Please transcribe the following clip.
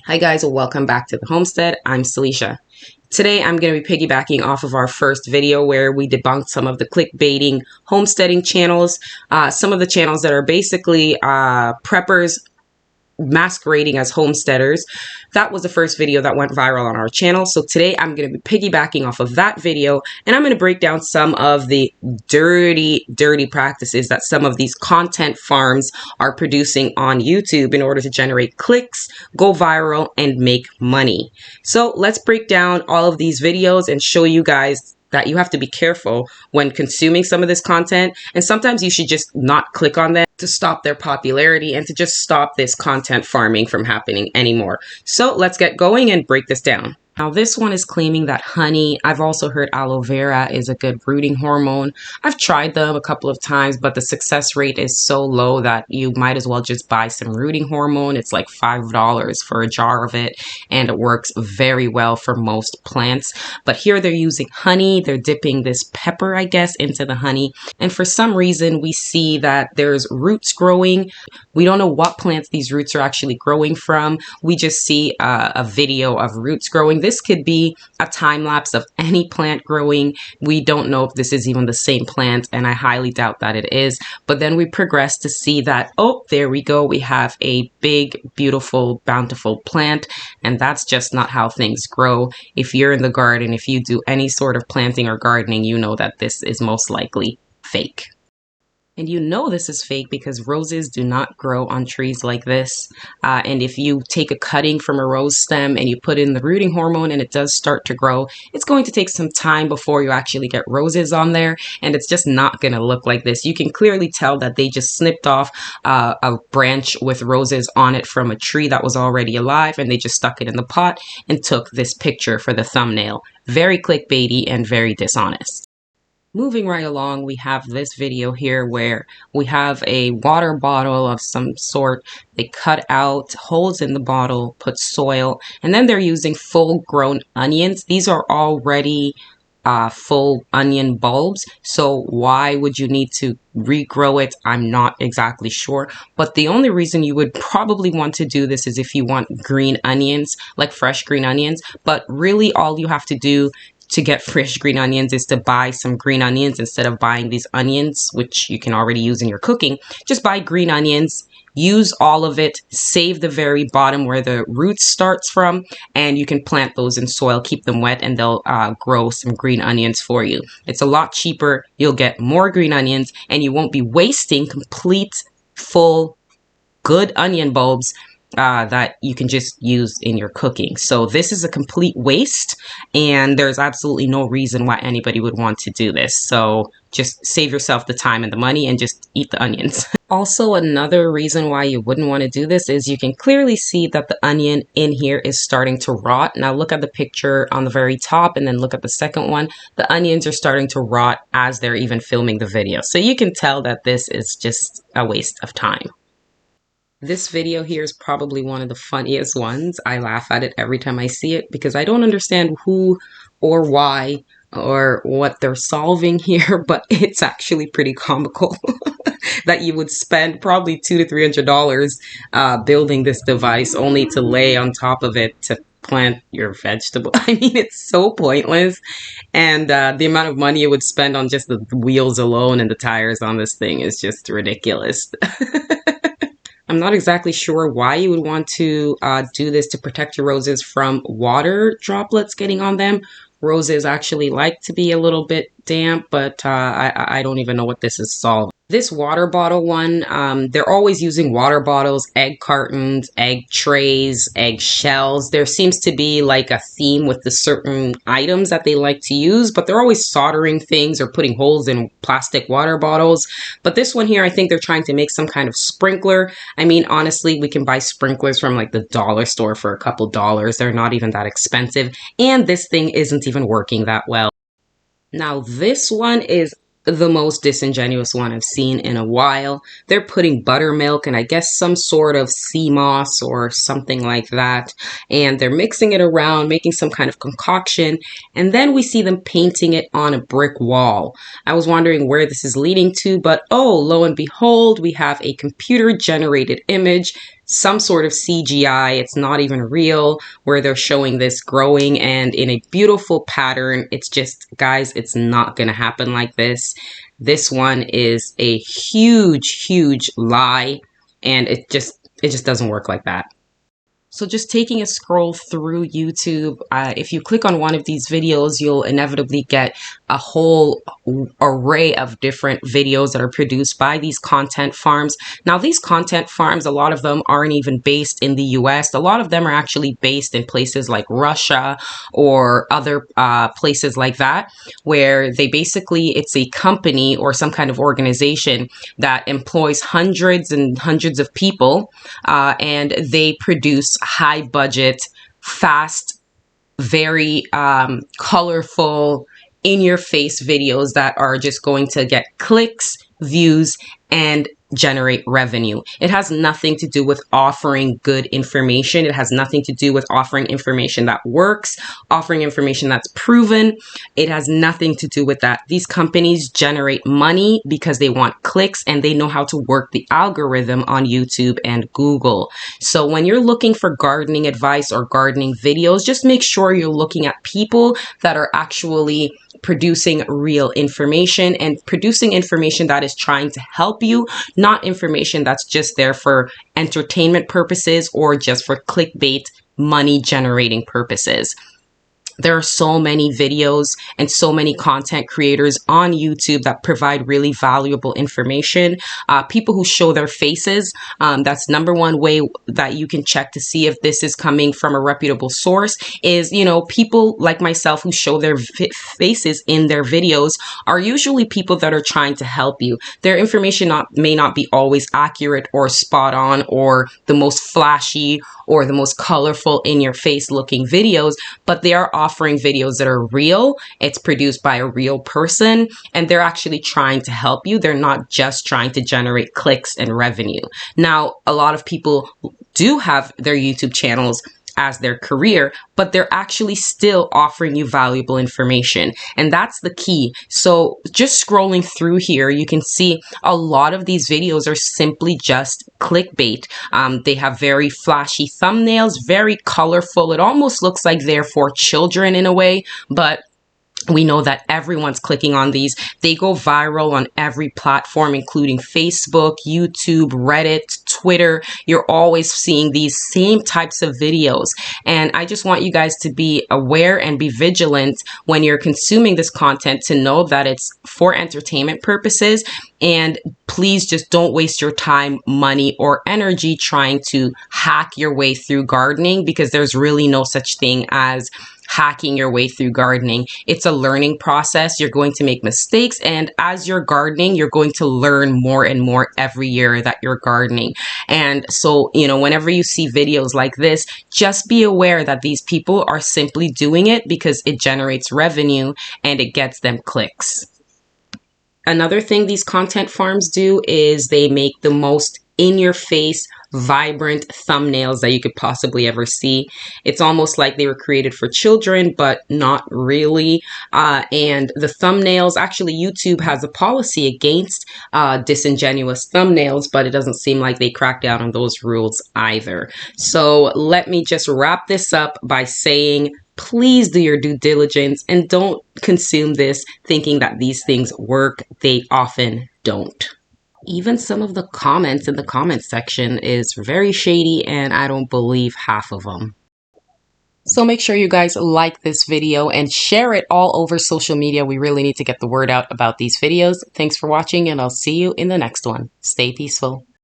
Hi guys, welcome back to the homestead. I'm Salisha. Today I'm going to be piggybacking off of our first video where we debunked some of the clickbaiting homesteading channels, some of the channels that are basically preppers masquerading as homesteaders. That was the first video that went viral on our channel. So today I'm going to be piggybacking off of that video, and I'm going to break down some of the dirty practices that some of these content farms are producing on YouTube in order to generate clicks, go viral, and make money. So let's break down all of these videos and show you guys that you have to be careful when consuming some of this content, and sometimes you should just not click on them to stop their popularity and to just stop this content farming from happening anymore. So let's get going and break this down. Now this one is claiming that honey, I've also heard aloe vera is a good rooting hormone. I've tried them a couple of times, but the success rate is so low that you might as well just buy some rooting hormone. It's like $5 for a jar of it, and it works very well for most plants. But here they're using honey. They're dipping this pepper, I guess, into the honey. And for some reason, we see that there's roots growing. We don't know what plants these roots are actually growing from. We just see a video of roots growing. This could be a time lapse of any plant growing. We don't know if this is even the same plant, and I highly doubt that it is. But then we progress to see that, oh, there we go. We have a big, beautiful, bountiful plant, and that's just not how things grow. If you're in the garden, if you do any sort of planting or gardening, you know that this is most likely fake. And you know this is fake because roses do not grow on trees like this. And if you take a cutting from a rose stem and you put in the rooting hormone and it does start to grow, it's going to take some time before you actually get roses on there. And it's just not going to look like this. You can clearly tell that they just snipped off a branch with roses on it from a tree that was already alive, and they just stuck it in the pot and took this picture for the thumbnail. Very clickbaity and very dishonest. Moving right along, we have this video here where we have a water bottle of some sort. They cut out holes in the bottle, put soil, and then they're using full-grown onions. These are already full onion bulbs, so why would you need to regrow it? I'm not exactly sure, but the only reason you would probably want to do this is if you want green onions, like fresh green onions. But really all you have to do to get fresh green onions is to buy some green onions instead of buying these onions, which you can already use in your cooking. Just buy green onions, use all of it, save the very bottom where the root starts from, and you can plant those in soil, keep them wet, and they'll grow some green onions for you. It's a lot cheaper. You'll get more green onions, and you won't be wasting complete, full, good onion bulbs that you can just use in your cooking. So this is a complete waste, and there's absolutely no reason why anybody would want to do this. So just save yourself the time and the money and just eat the onions. Also, another reason why you wouldn't want to do this is you can clearly see that the onion in here is starting to rot. Now look at the picture on the very top and then look at the second one. The onions are starting to rot as they're even filming the video. So you can tell that this is just a waste of time. This video here is probably one of the funniest ones. I laugh at it every time I see it because I don't understand who or why or what they're solving here, but it's actually pretty comical that you would spend probably $200 to $300 building this device only to lay on top of it to plant your vegetable. I mean, it's so pointless. And the amount of money you would spend on just the wheels alone and the tires on this thing is just ridiculous. I'm not exactly sure why you would want to do this to protect your roses from water droplets getting on them. Roses actually like to be a little bit damp, but I don't even know what this is solving. This water bottle one, they're always using water bottles, egg cartons, egg trays, egg shells. There seems to be like a theme with the certain items that they like to use, but they're always soldering things or putting holes in plastic water bottles. But this one here, I think they're trying to make some kind of sprinkler. I mean, honestly, we can buy sprinklers from like the dollar store for a couple dollars. They're not even that expensive. And this thing isn't even working that well. Now, this one is the most disingenuous one I've seen in a while. They're putting buttermilk and I guess some sort of sea moss or something like that, and they're mixing it around, making some kind of concoction, and then we see them painting it on a brick wall. I was wondering where this is leading to, but oh, lo and behold, we have a computer generated image some sort of CGI. It's not even real, where they're showing this growing and in a beautiful pattern. It's just, guys, it's not going to happen like this. This one is a huge, huge lie, and it just doesn't work like that. So just taking a scroll through YouTube, if you click on one of these videos, you'll inevitably get a whole array of different videos that are produced by these content farms. Now, these content farms, a lot of them aren't even based in the US. A lot of them are actually based in places like Russia or other places like that, where they basically, it's a company or some kind of organization that employs hundreds and hundreds of people, and they produce high budget, fast, very colorful, in your face videos that are just going to get clicks, views, and generate revenue. It has nothing to do with offering good information. It has nothing to do with offering information that works, offering information that's proven. It has nothing to do with that. These companies generate money because they want clicks, and they know how to work the algorithm on YouTube and Google. So when you're looking for gardening advice or gardening videos, just make sure you're looking at people that are actually producing real information and producing information that is trying to help you, not information that's just there for entertainment purposes or just for clickbait, money generating purposes. There are so many videos and so many content creators on YouTube that provide really valuable information. People who show their faces, that's number one way that you can check to see if this is coming from a reputable source is, you know, people like myself who show their faces in their videos are usually people that are trying to help you. Their information may not be always accurate or spot on or the most flashy or the most colorful in your face looking videos, but they are offering videos that are real. It's produced by a real person, and they're actually trying to help you. They're not just trying to generate clicks and revenue. Now, a lot of people do have their YouTube channels as their career, but they're actually still offering you valuable information. And that's the key. So just scrolling through here, you can see a lot of these videos are simply just clickbait. They have very flashy thumbnails, very colorful. It almost looks like they're for children in a way, but we know that everyone's clicking on these. They go viral on every platform, including Facebook, YouTube, Reddit, Twitter. You're always seeing these same types of videos. And I just want you guys to be aware and be vigilant when you're consuming this content to know that it's for entertainment purposes. And please just don't waste your time, money, or energy trying to hack your way through gardening, because there's really no such thing as hacking your way through gardening. It's a learning process. You're going to make mistakes, and as you're gardening, you're going to learn more and more every year that you're gardening. And so, you know, whenever you see videos like this, just be aware that these people are simply doing it because it generates revenue and it gets them clicks. Another thing these content farms do is they make the most in-your-face, vibrant thumbnails that you could possibly ever see. It's almost like they were created for children, but not really. And the thumbnails, actually, YouTube has a policy against disingenuous thumbnails, but it doesn't seem like they crack down on those rules either. So let me just wrap this up by saying, please do your due diligence and don't consume this thinking that these things work. They often don't. Even some of the comments in the comment section is very shady, and I don't believe half of them. So make sure you guys like this video and share it all over social media. We really need to get the word out about these videos. Thanks for watching, and I'll see you in the next one. Stay peaceful.